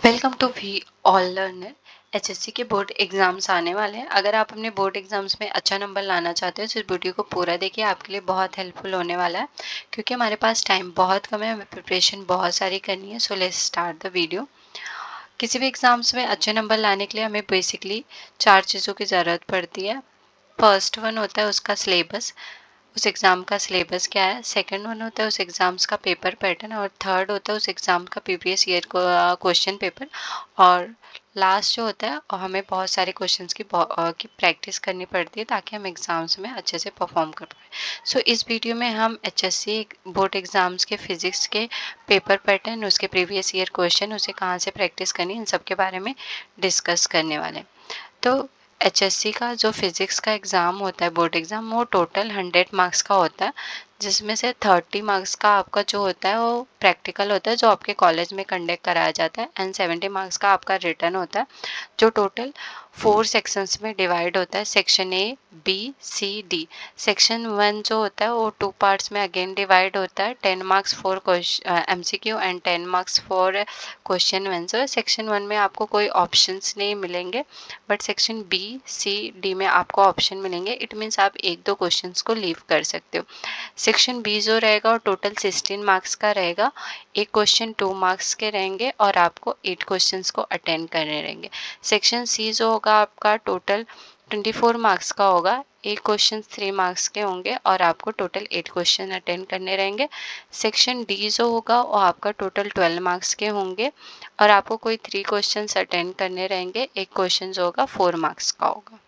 Welcome to we all learner. HSC के board exams आने वाले हैं। अगर आप अपने बोर्ड एग्जाम्स में अच्छा नंबर लाना चाहते हो तो इस वीडियो को पूरा देखिए, आपके लिए बहुत हेल्पफुल होने वाला है क्योंकि हमारे पास टाइम बहुत कम है, हमें प्रिपरेशन बहुत सारी करनी है। So let's start the video. किसी भी एग्जाम्स में अच्छे नंबर लाने के लिए हमें बेसिकली 4 चीज़ों की ज़रूरत पड़ती है। फर्स्ट वन होता है उसका सिलेबस, उस एग्ज़ाम का सिलेबस क्या है। सेकंड वन होता है उस एग्ज़ाम्स का पेपर पैटर्न, और थर्ड होता है उस एग्ज़ाम का प्रीवियस ईयर को क्वेश्चन पेपर। और लास्ट जो होता है, और हमें बहुत सारे क्वेश्चंस की प्रैक्टिस करनी पड़ती है ताकि हम एग्ज़ाम्स में अच्छे से परफॉर्म कर पाए। सो इस वीडियो में हम एचएससी बोर्ड एग्ज़ाम्स के फिजिक्स के पेपर पैटर्न, उसके प्रीवियस ईयर क्वेश्चन, उसे कहाँ से प्रैक्टिस करनी, इन सब के बारे में डिस्कस करने वाले हैं। तो एचएससी का जो फिजिक्स का एग्ज़ाम होता है, बोर्ड एग्ज़ाम, वो टोटल 100 मार्क्स का होता है, जिसमें से 30 मार्क्स का आपका जो होता है वो प्रैक्टिकल होता है, जो आपके कॉलेज में कंडक्ट कराया जाता है, एंड 70 मार्क्स का आपका रिटर्न होता है, जो टोटल 4 सेक्शंस में डिवाइड होता है। Section A, B, C, D. Section 1 जो होता है वो 2 पार्ट्स में अगेन डिवाइड होता है। 10 marks for MCQ and 10 marks for question answer. Section 1 में आपको कोई ऑप्शंस नहीं मिलेंगे, but section B, C, D में आपको ऑप्शन मिलेंगे। इट मीन्स आप एक दो क्वेश्चंस को लीव कर सकते हो। सेक्शन बी जो रहेगा वो टोटल 16 मार्क्स का रहेगा। एक क्वेश्चन 2 मार्क्स के रहेंगे और आपको 8 क्वेश्चंस को अटेंड करने रहेंगे। सेक्शन सी जो होगा आपका टोटल 24 मार्क्स का होगा। एक क्वेश्चन 3 मार्क्स के होंगे और आपको टोटल 8 क्वेश्चन अटेंड करने रहेंगे। सेक्शन डी जो होगा वो आपका टोटल 12 मार्क्स के होंगे और आपको कोई 3 क्वेश्चंस अटेंड करने रहेंगे। एक क्वेश्चन जो होगा 4 मार्क्स का होगा।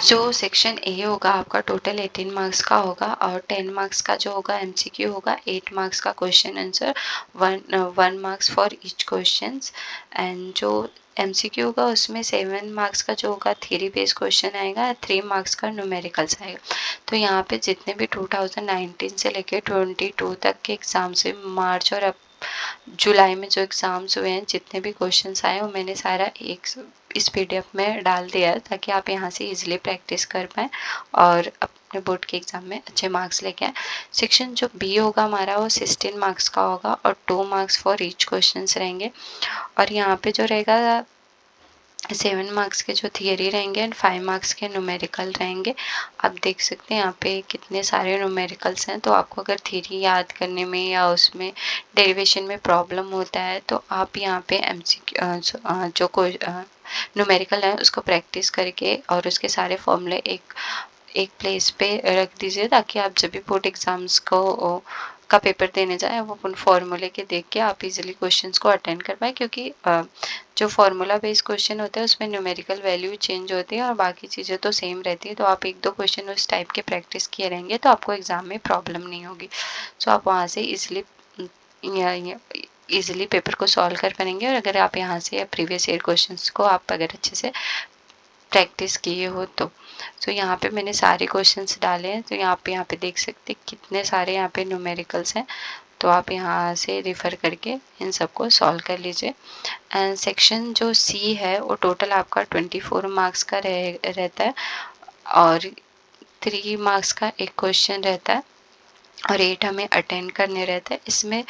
जो सेक्शन ए होगा आपका टोटल 18 मार्क्स का होगा और 10 मार्क्स का जो होगा एमसीक्यू होगा, 8 मार्क्स का question answer, 1 marks for each question. And जो एमसीक्यू होगा उसमें 7 मार्क्स का जो होगा थ्योरी बेस्ड क्वेश्चन आएगा, 3 मार्क्स का न्यूमेरिकल्स आएगा। तो यहाँ पे जितने भी 2019 से लेके 22 तक के एग्जाम से मार्च और जुलाई में जो एग्ज़ाम्स हुए हैं, जितने भी क्वेश्चंस आए, वो मैंने सारा एक इस पीडीएफ में डाल दिया है ताकि आप यहाँ से इजीली प्रैक्टिस कर पाएँ और अपने बोर्ड के एग्ज़ाम में अच्छे मार्क्स लेके आएँ। सेक्शन जो बी होगा हमारा वो 16 मार्क्स का होगा और 2 मार्क्स फॉर ईच क्वेश्चंस रहेंगे। और यहाँ पे जो रहेगा 7 मार्क्स के जो थियरी रहेंगे एंड 5 मार्क्स के न्यूमेरिकल रहेंगे। आप देख सकते हैं यहाँ पे कितने सारे न्यूमेरिकल्स हैं। तो आपको अगर थियरी याद करने में या उसमें डेरिवेशन में प्रॉब्लम होता है तो आप यहाँ पे एमसीक्यू जो कोई न्यूमेरिकल है उसको प्रैक्टिस करके और उसके सारे फॉर्मूले एक प्लेस पे रख दीजिए ताकि आप जब भी बोर्ड एग्जाम्स का पेपर देने जाए वो उन फॉर्मूले के देख के आप इजीली क्वेश्चंस को अटेंड कर पाए, क्योंकि जो फार्मूला बेस्ड क्वेश्चन होता है उसमें न्यूमेरिकल वैल्यू चेंज होती है और बाकी चीज़ें तो सेम रहती है। तो आप एक दो क्वेश्चन उस टाइप के प्रैक्टिस किए रहेंगे तो आपको एग्जाम में प्रॉब्लम नहीं होगी। सो आप वहाँ से इजीली पेपर को सॉल्व कर पाएंगे। और अगर आप यहाँ से प्रीवियस ईयर क्वेश्चंस को आप अगर अच्छे से प्रैक्टिस किए हो तो यहाँ पे मैंने सारे क्वेश्चंस डाले हैं। तो यहाँ पे देख सकते कितने सारे यहाँ पे न्यूमेरिकल्स हैं। तो आप यहाँ से रिफ़र करके इन सबको सॉल्व कर लीजिए। एंड सेक्शन जो सी है वो टोटल आपका 24 मार्क्स का रहता है और 3 मार्क्स का एक क्वेश्चन रहता है और 8 हमें अटेंड करने रहता है। इसमें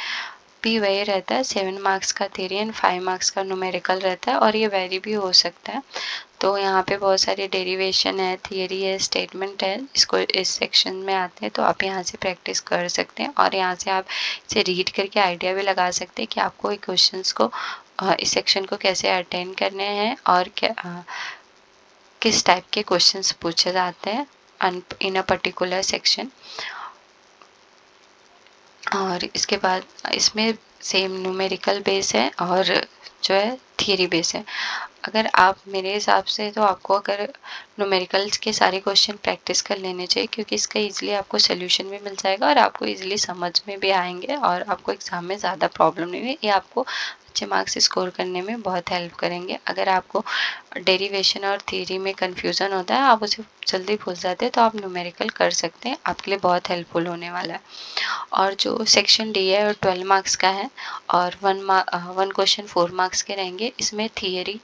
भी वही रहता है, 7 मार्क्स का थ्योरी एंड 5 मार्क्स का न्यूमेरिकल रहता है और ये वेरी भी हो सकता है। तो यहाँ पे बहुत सारी डेरिवेशन है, थियरी है, स्टेटमेंट है, इसको इस सेक्शन में आते हैं। तो आप यहाँ से प्रैक्टिस कर सकते हैं और यहाँ से आप इसे रीड करके आइडिया भी लगा सकते हैं कि आपको क्वेश्चंस को इस सेक्शन को कैसे अटेंड करने हैं और क्या किस टाइप के क्वेश्चंस पूछे जाते हैं इन अ पर्टिकुलर सेक्शन। और इसके बाद इसमें सेम न्यूमेरिकल बेस है और जो है थियरी बेस है। अगर आप मेरे हिसाब से तो आपको अगर न्यूमेरिकल्स के सारे क्वेश्चन प्रैक्टिस कर लेने चाहिए, क्योंकि इसका इजीली आपको सोल्यूशन भी मिल जाएगा और आपको इजीली समझ में भी आएंगे और आपको एग्जाम में ज़्यादा प्रॉब्लम नहीं हुई। ये आपको अच्छे मार्क्स स्कोर करने में बहुत हेल्प करेंगे। अगर आपको डेरिवेशन और थियरी में कन्फ्यूज़न होता है, आप उसे जल्दी भूल जाते हैं, तो आप न्यूमेरिकल कर सकते हैं, आपके लिए बहुत हेल्पफुल होने वाला है। और जो सेक्शन डी है वो 12 मार्क्स का है और 1 क्वेश्चन 4 मार्क्स के रहेंगे। इसमें थियरी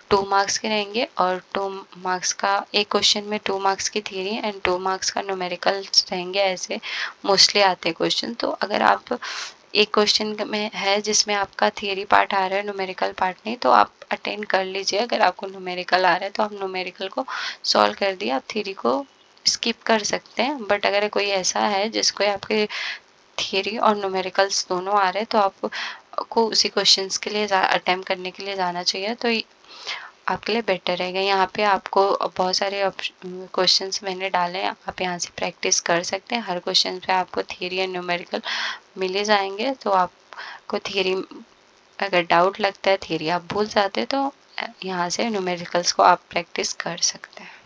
2 मार्क्स के रहेंगे और 2 मार्क्स का एक क्वेश्चन में 2 मार्क्स की थ्योरी एंड 2 मार्क्स का न्यूमेरिकल्स रहेंगे। ऐसे मोस्टली आते हैं क्वेश्चन। तो अगर आप एक क्वेश्चन में है जिसमें आपका थियरी पार्ट आ रहा है, न्यूमेरिकल पार्ट नहीं, तो आप अटेंड कर लीजिए। अगर आपको न्यूमेरिकल आ रहा है तो आप न्यूमेरिकल को सॉल्व कर दिए, आप थियरी को स्किप कर सकते हैं। बट अगर कोई ऐसा है जिसको आपके थियरी और न्यूमेरिकल्स दोनों आ रहे हैं तो आपको उसी क्वेश्चंस के लिए अटेम्प्ट करने के लिए जाना चाहिए, तो आपके लिए बेटर रहेगा। यहाँ पे आपको बहुत सारे क्वेश्चंस मैंने डाले हैं, आप यहाँ से प्रैक्टिस कर सकते हैं। हर क्वेश्चन पे आपको थियरी और न्यूमेरिकल मिल ही जाएंगे। तो आपको थियरी अगर डाउट लगता है, थियरी आप भूल जाते हैं, तो यहाँ से न्यूमेरिकल्स को आप प्रैक्टिस कर सकते हैं।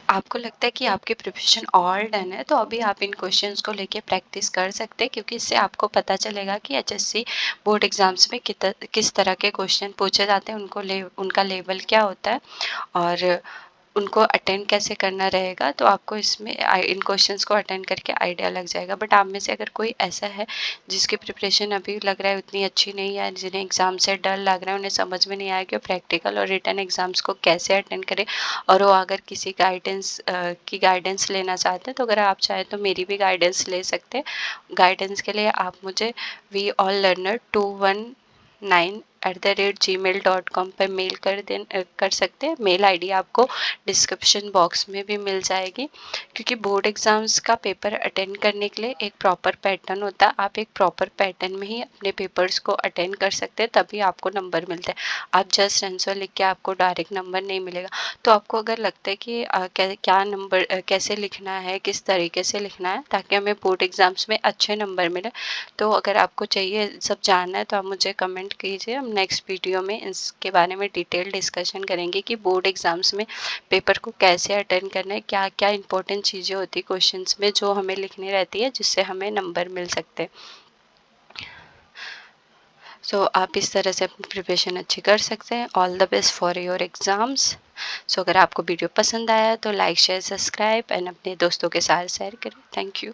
आपको लगता है कि आपकी प्रिपरेशन ऑल डन है, तो अभी आप इन क्वेश्चंस को लेके प्रैक्टिस कर सकते हैं, क्योंकि इससे आपको पता चलेगा कि एचएससी बोर्ड एग्जाम्स में किस तरह के क्वेश्चन पूछे जाते हैं, उनका लेवल क्या होता है और उनको अटेंड कैसे करना रहेगा। तो आपको इसमें इन क्वेश्चंस को अटेंड करके आइडिया लग जाएगा। बट आप में से अगर कोई ऐसा है जिसकी प्रिपरेशन अभी लग रहा है उतनी अच्छी नहीं है, जिन्हें एग्ज़ाम से डर लग रहा है, उन्हें समझ में नहीं आया कि प्रैक्टिकल और रिटन एग्ज़ाम्स को कैसे अटेंड करें, और वो अगर किसी की गाइडेंस लेना चाहते हैं, तो अगर आप चाहें तो मेरी भी गाइडेंस ले सकते हैं। गाइडेंस के लिए आप मुझे wealllearner219@gmail.com पर मेल कर सकते हैं। मेल आईडी आपको डिस्क्रिप्शन बॉक्स में भी मिल जाएगी, क्योंकि बोर्ड एग्जाम्स का पेपर अटेंड करने के लिए एक प्रॉपर पैटर्न होता है। आप एक प्रॉपर पैटर्न में ही अपने पेपर्स को अटेंड कर सकते हैं, तभी आपको नंबर मिलता है। आप जस्ट आंसर लिख के आपको डायरेक्ट नंबर नहीं मिलेगा। तो आपको अगर लगता है कि क्या नंबर कैसे लिखना है, किस तरीके से लिखना है ताकि हमें बोर्ड एग्जाम्स में अच्छे नंबर मिले, तो अगर आपको चाहिए सब जानना है तो आप मुझे कमेंट कीजिए। हम नेक्स्ट वीडियो में इसके बारे में डिटेल डिस्कशन करेंगे कि बोर्ड एग्जाम्स में पेपर को कैसे अटेंड करना है, क्या क्या इंपॉर्टेंट चीज़ें होती है क्वेश्चंस में जो हमें लिखनी रहती है, जिससे हमें नंबर मिल सकते हैं। सो आप इस तरह से अपनी प्रिपरेशन अच्छी कर सकते हैं। All the best for your exams. So अगर आपको वीडियो पसंद आया तो लाइक शेयर सब्सक्राइब एंड अपने दोस्तों के साथ शेयर करें। Thank you.